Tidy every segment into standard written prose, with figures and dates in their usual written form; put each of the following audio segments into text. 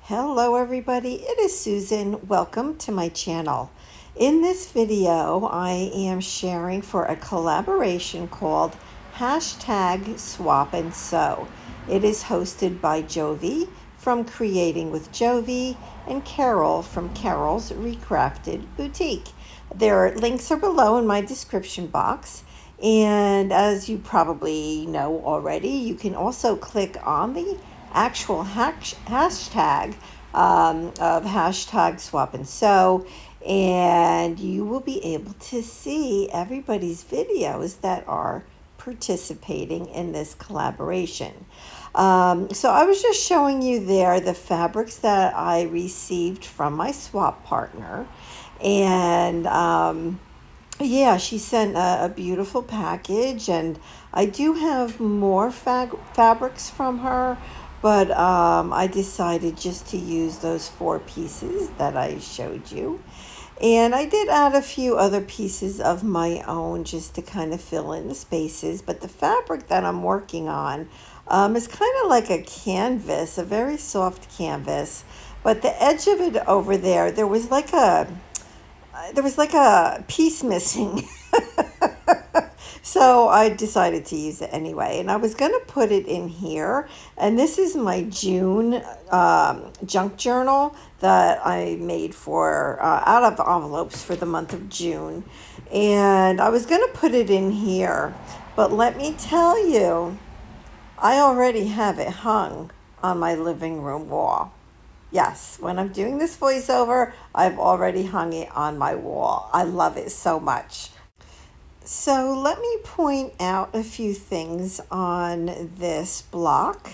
Hello everybody, it is Susan. Welcome to my channel. In this video, I am sharing for a collaboration called #swapandsew. It is hosted by Jovi from Creating with Jovi and Carol from Carol's Recrafted Boutique. Their links are below in my description box. And as you probably know already, you can also click on the actual hashtag of #swapandsew, and you will be able to see everybody's videos that are participating in this collaboration. So I was just showing you there the fabrics that I received from my swap partner, and yeah, she sent a beautiful package, and I do have more fabrics from her, but I decided just to use those 4 pieces that I showed you. And I did add a few other pieces of my own just to kind of fill in the spaces, but the fabric that I'm working on is kind of like a canvas, a very soft canvas, but the edge of it over there, there was like a piece missing. So I decided to use it anyway. And I was going to put it in here. And this is my June junk journal that I made for out of envelopes for the month of June. And I was going to put it in here. But let me tell you, I already have it hung on my living room wall. Yes, when I'm doing this voiceover, I've already hung it on my wall. I love it so much. So let me point out a few things on this block.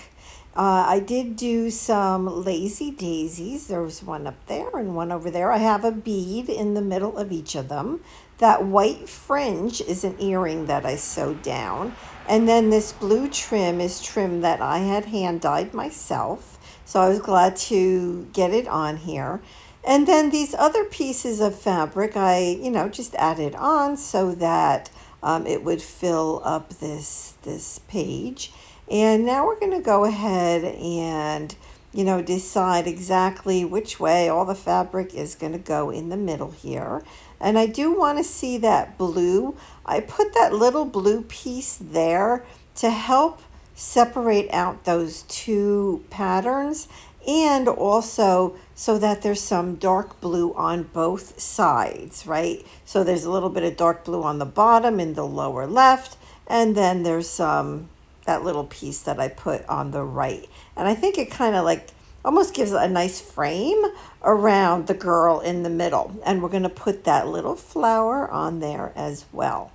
I did do some lazy daisies. There was one up there and one over there. I have a bead in the middle of each of them. That white fringe is an earring that I sewed down. And then this blue trim is trim that I had hand dyed myself. So I was glad to get it on here. And then these other pieces of fabric, I, just added on so that it would fill up this page. And now we're going to go ahead and, decide exactly which way all the fabric is going to go in the middle here. And I do want to see that blue. I put that little blue piece there to help separate out those 2 patterns, and also so that there's some dark blue on both sides, right? So there's a little bit of dark blue on the bottom in the lower left, and then there's that little piece that I put on the right. And I think it kind of like almost gives a nice frame around the girl in the middle. And we're going to put that little flower on there as well.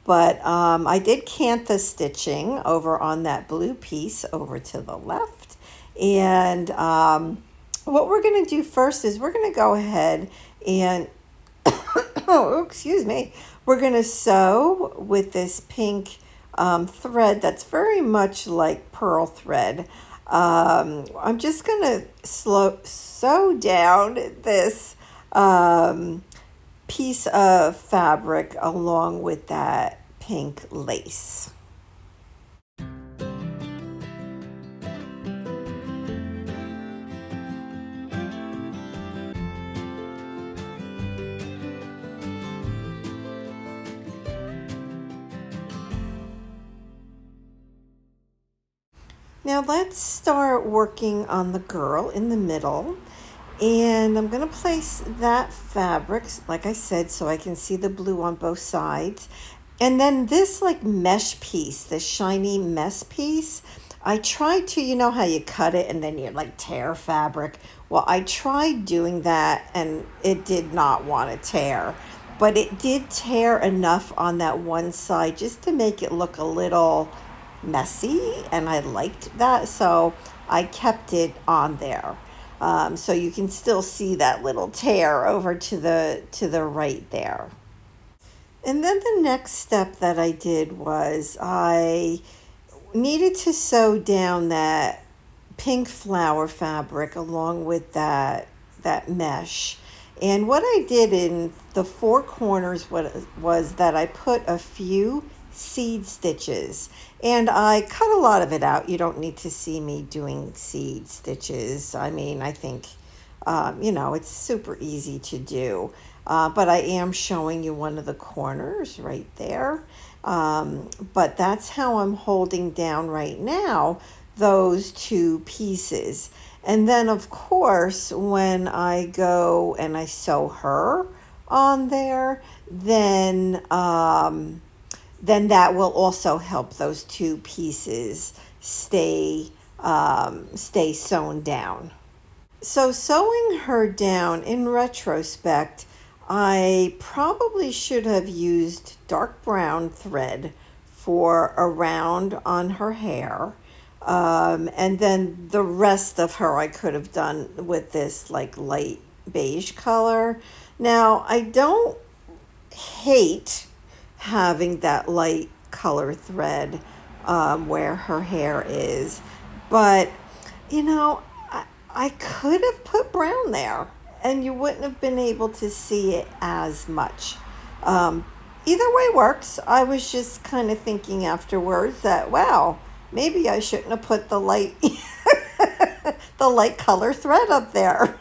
But I did cantha stitching over on that blue piece over to the left. And what we're going to do first is we're going to go ahead and, oh, excuse me, we're going to sew with this pink thread that's very much like pearl thread. I'm just going to sew down this piece of fabric along with that pink lace. Now let's start working on the girl in the middle. And I'm going to place that fabric, like I said, so I can see the blue on both sides. And then this like mesh piece, this shiny mesh piece, I tried to, you know how you cut it and then you like tear fabric? Well, I tried doing that and it did not want to tear. But it did tear enough on that one side just to make it look a little messy, and I liked that, so I kept it on there. So you can still see that little tear over to the right there. And then the next step that I did was I needed to sew down that pink flower fabric along with that mesh. And what I did in the 4 corners was that I put a few seed stitches, And I cut a lot of it out. You don't need to see me doing seed stitches. I mean, I think, it's super easy to do. But I am showing you one of the corners right there. But that's how I'm holding down right now those two pieces. And then, of course, when I go and I sew her on there, then that will also help those two pieces stay sewn down. So sewing her down, in retrospect, I probably should have used dark brown thread for a round on her hair. And then the rest of her I could have done with this like light beige color. Now, I don't hate having that light color thread where her hair is, but you know, I could have put brown there and you wouldn't have been able to see it as much. Um, Either way works. I was just kind of thinking afterwards that, wow, maybe I shouldn't have put the light the light color thread up there.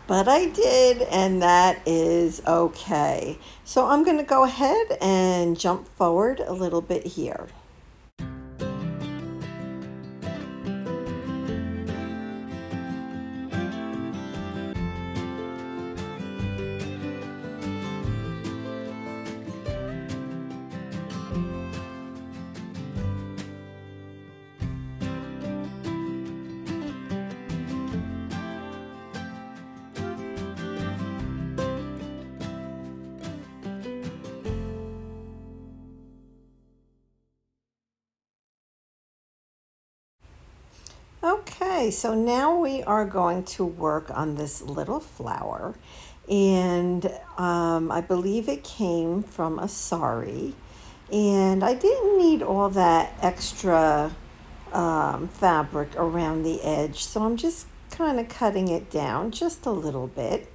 But I did, and that is okay. So I'm going to go ahead and jump forward a little bit here. Okay, so now we are going to work on this little flower, and I believe it came from a sari, and I didn't need all that extra fabric around the edge, so I'm just kind of cutting it down just a little bit.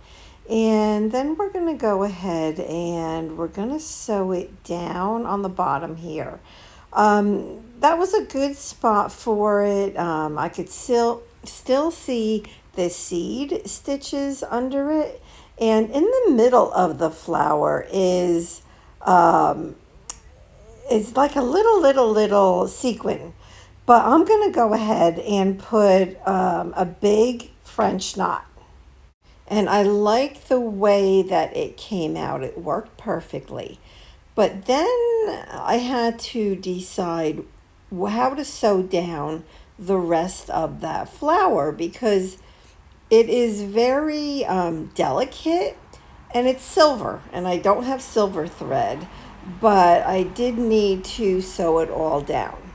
And then we're going to go ahead and we're going to sew it down on the bottom here. That was a good spot for it. I could still see the seed stitches under it. And in the middle of the flower is like a little sequin. But I'm going to go ahead and put a big French knot. And I like the way that it came out. It worked perfectly. But then I had to decide how to sew down the rest of that flower because it is very delicate and it's silver. And I don't have silver thread, but I did need to sew it all down.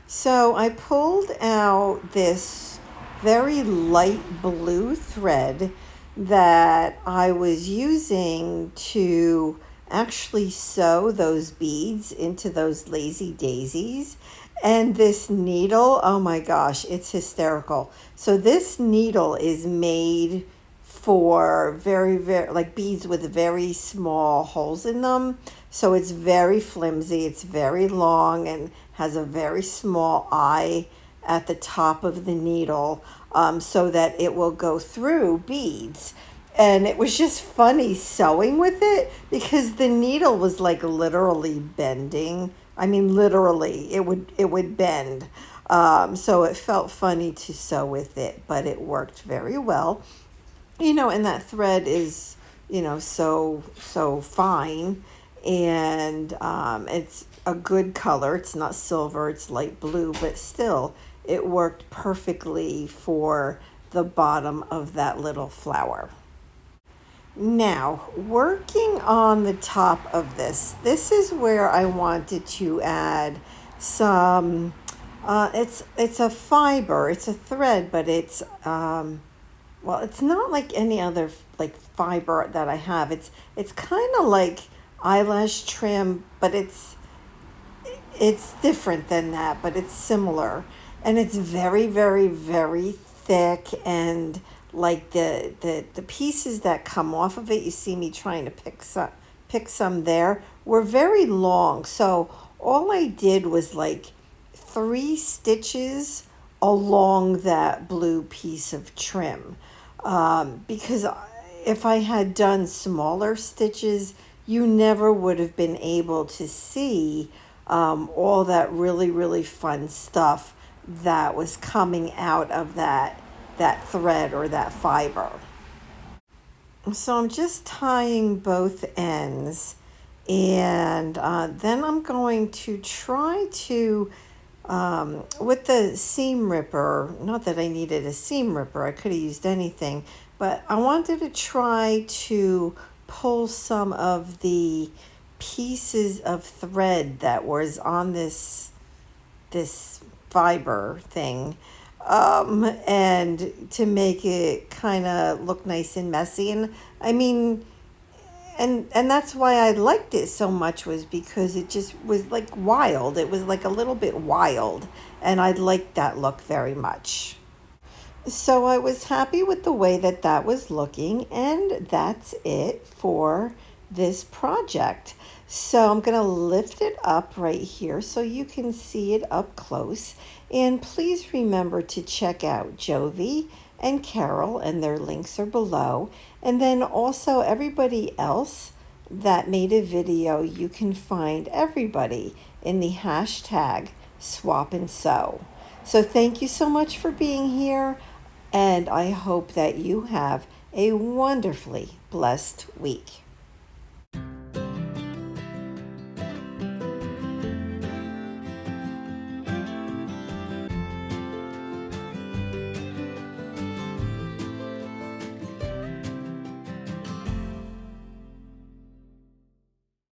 So I pulled out this very light blue thread that I was using to actually sew those beads into those lazy daisies. And this needle, oh my gosh, it's hysterical. So this needle is made for very like beads with very small holes in them. So it's very flimsy, it's very long and has a very small eye at the top of the needle, so that it will go through beads. And it was just funny sewing with it because the needle was like literally bending. I mean, literally, it would bend. So it felt funny to sew with it, but it worked very well. And that thread is, so fine, and it's a good color. It's not silver, it's light blue, but still, it worked perfectly for the bottom of that little flower. Now, working on the top of this is where I wanted to add some, it's a fiber, it's a thread, but it's it's not like any other like fiber that I have. It's kind of like eyelash trim, but it's different than that, but it's similar. And it's very thick, and like the pieces that come off of it, you see me trying to pick some there, were very long. So all I did was like 3 stitches along that blue piece of trim. Because if I had done smaller stitches, you never would have been able to see all that really, really fun stuff that was coming out of that thread or that fiber. So I'm just tying both ends, and then I'm going to try to, with the seam ripper, not that I needed a seam ripper, I could have used anything, but I wanted to try to pull some of the pieces of thread that was on this fiber thing, and to make it kind of look nice and messy. And I mean, and that's why I liked it so much, was because it just was like wild. It was like a little bit wild, and I liked that look very much. So I was happy with the way that that was looking, and that's it for this project. So I'm going to lift it up right here so you can see it up close. And please remember to check out Jovi and Carol, and their links are below. And then also everybody else that made a video, you can find everybody in the hashtag swapandsew. So thank you so much for being here, and I hope that you have a wonderfully blessed week.